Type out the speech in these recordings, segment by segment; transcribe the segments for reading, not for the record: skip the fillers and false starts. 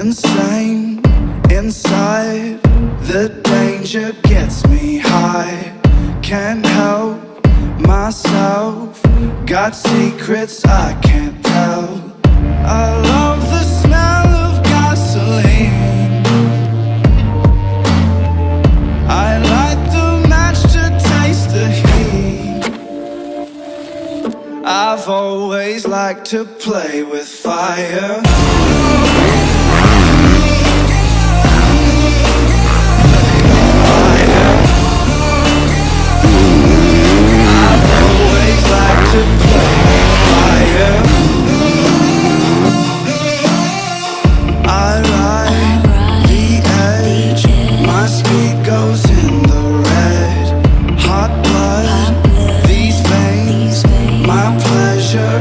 Insane, inside, the danger gets me high. Can't help myself, got secrets I can't tell. I love the smell of gasoline, I light the match to taste the heat. I've always liked to play with fire.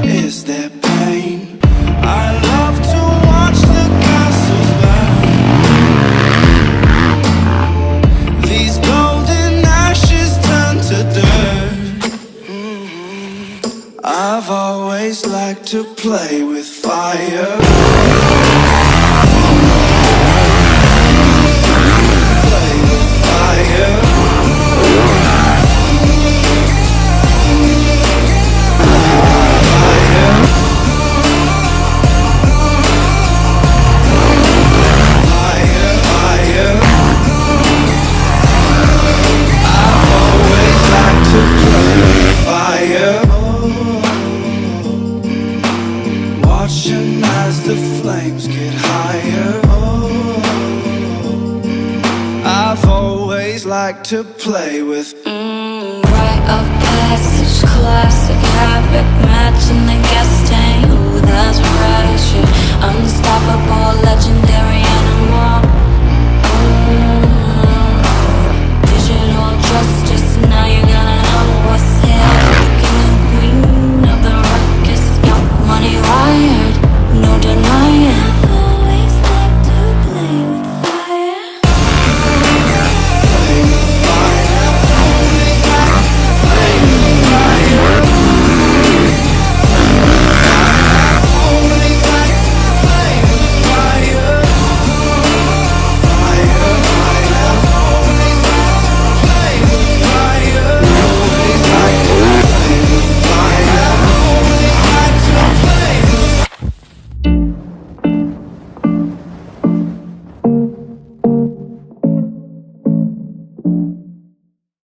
Is their pain. I love to watch the castles burn. These golden ashes turn to dirt. I've always liked to play with fire. Play with fire. Watching as the flames get higher. I've always liked to play with